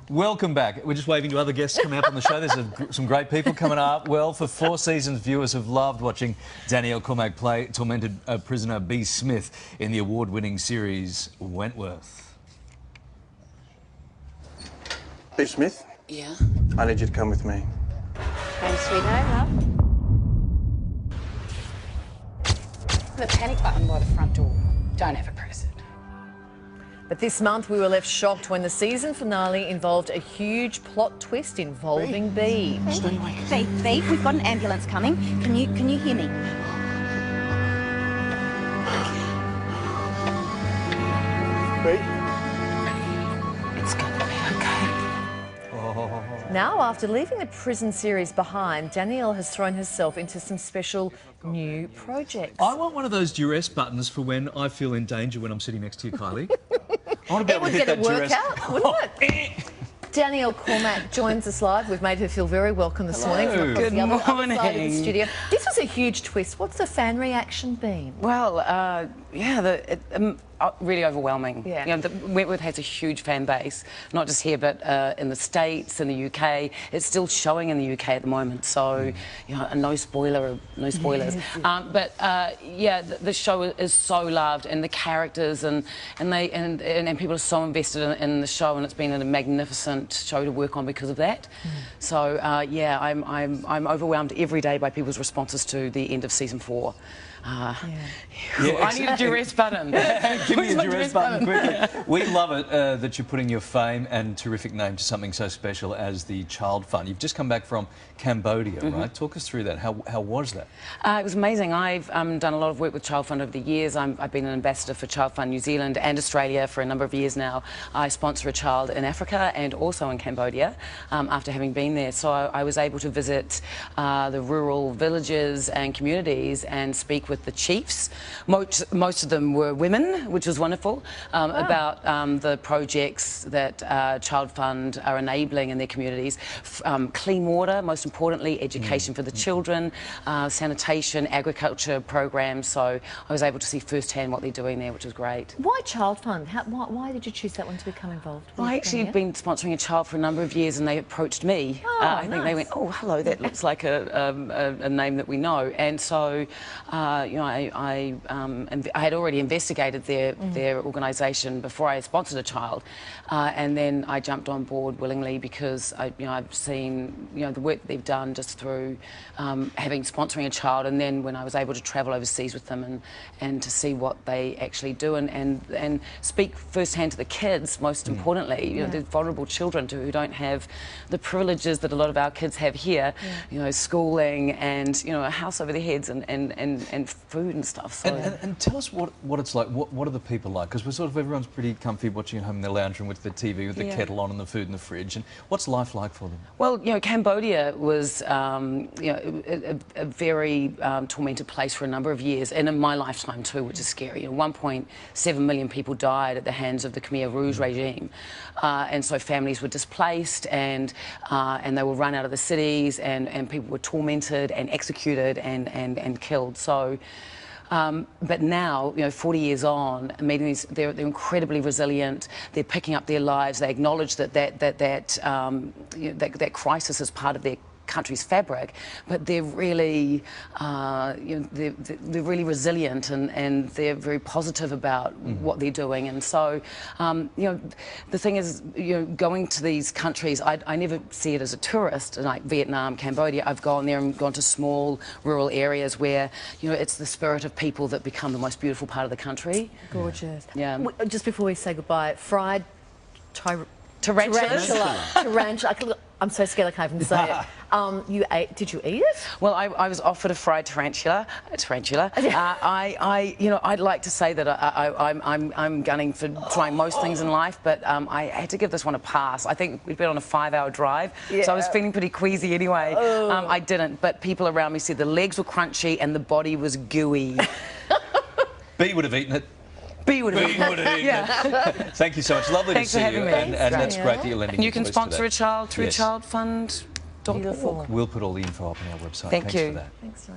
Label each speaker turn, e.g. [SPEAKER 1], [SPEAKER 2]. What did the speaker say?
[SPEAKER 1] Welcome back. We're just waving to other guests coming up on the show. There's some great people coming up. Well, for 4 seasons, viewers have loved watching Danielle Cormack play tormented prisoner B. Smith in the award-winning series Wentworth.
[SPEAKER 2] B. Smith?
[SPEAKER 3] Yeah?
[SPEAKER 2] I need you to come with me.
[SPEAKER 3] Home sweet home, love. The panic button by the front door. Don't ever press it.
[SPEAKER 4] But this month we were left shocked when the season finale involved a huge plot twist involving B.
[SPEAKER 5] B, we've got an ambulance coming. Can you hear me?
[SPEAKER 2] B?
[SPEAKER 3] It's gonna be okay.
[SPEAKER 4] Now, after leaving the prison series behind, Danielle has thrown herself into some special new projects.
[SPEAKER 1] I want one of those duress buttons for when I feel in danger when I'm sitting next to you, Kylie. I want to be able to hit that duress.
[SPEAKER 4] It would get a workout, wouldn't it? Danielle Cormack joins us live. We've made her feel very welcome this morning from across the other side of the studio. This was a huge twist. What's the fan reaction been?
[SPEAKER 3] Well, really overwhelming.
[SPEAKER 4] Yeah.
[SPEAKER 3] You know, Wentworth has a huge fan base, not just here, but in the States, in the UK. It's still showing in the UK at the moment, so you know, no spoilers. Yeah, the show is so loved, and the characters and people are so invested in the show, and it's been a magnificent show to work on because of that. So yeah, I'm overwhelmed every day by people's responses to the end of season 4. I need a duress button.
[SPEAKER 1] Give me a duress button quickly. We love it that you're putting your fame and terrific name to something so special as the Child Fund. You've just come back from Cambodia, right? Talk us through that. How was that?
[SPEAKER 3] It was amazing. I've done a lot of work with Child Fund over the years. I've been an ambassador for Child Fund New Zealand and Australia for a number of years now. I sponsor a child in Africa and also in Cambodia after having been there. So I was able to visit the rural villages and communities and speak with the chiefs. Most of them were women, which was wonderful, about the projects that Child Fund are enabling in their communities. Clean water, most importantly, education for the children, sanitation, agriculture programs. So I was able to see firsthand what they're doing there, which was great.
[SPEAKER 4] Why Child Fund? Why did you choose that one to become involved with?
[SPEAKER 3] Well, I actually had been sponsoring a child for a number of years, and they approached me. I think they went, "Oh, hello, that looks like a name that we know." And so, you know, I had already investigated their organisation before I sponsored a child, and then I jumped on board willingly because I've seen the work that they've done just through sponsoring a child, and then when I was able to travel overseas with them and to see what they actually do and speak firsthand to the kids, most importantly, you know, the vulnerable children who don't have the privileges that a lot of our kids have here, you know, schooling and a house over their heads and food and stuff. So.
[SPEAKER 1] And tell us what it's like. What are the people like? Because everyone's pretty comfy watching at home in their lounge room with the TV, with the kettle on and the food in the fridge. And what's life like for them?
[SPEAKER 3] Well, Cambodia was a very tormented place for a number of years, and in my lifetime too, which is scary. 1.7 million people died at the hands of the Khmer Rouge regime, and so families were displaced, and they were run out of the cities, and people were tormented and executed and killed. So. But now, 40 years on, meeting these, they're incredibly resilient. They're picking up their lives. They acknowledge that crisis is part of their country's fabric, but they're really, they're really resilient, and they're very positive about what they're doing. And so, the thing is, going to these countries, I never see it as a tourist, like Vietnam, Cambodia. I've gone there and gone to small rural areas where, it's the spirit of people that become the most beautiful part of the country.
[SPEAKER 4] Gorgeous.
[SPEAKER 3] Yeah.
[SPEAKER 4] Just before we say goodbye, fried
[SPEAKER 3] tarantula.
[SPEAKER 4] Tarantula. I'm so scared I can't even say it. Did you eat it?
[SPEAKER 3] Well, I was offered a fried tarantula. I'd like to say that I'm gunning for trying most things in life, but I had to give this one a pass. I think we'd been on a 5-hour drive, so I was feeling pretty queasy anyway. I didn't, but people around me said the legs were crunchy and the body was gooey.
[SPEAKER 1] B would have eaten it.
[SPEAKER 3] B would have eaten
[SPEAKER 1] it. Thank you so much. Lovely to see you. And that's great that you're lending.
[SPEAKER 3] And you can sponsor a child through
[SPEAKER 1] Yes.
[SPEAKER 3] childfund.org.
[SPEAKER 1] We'll put all the info up on our website.
[SPEAKER 3] Thanks
[SPEAKER 1] for that.
[SPEAKER 4] Thanks.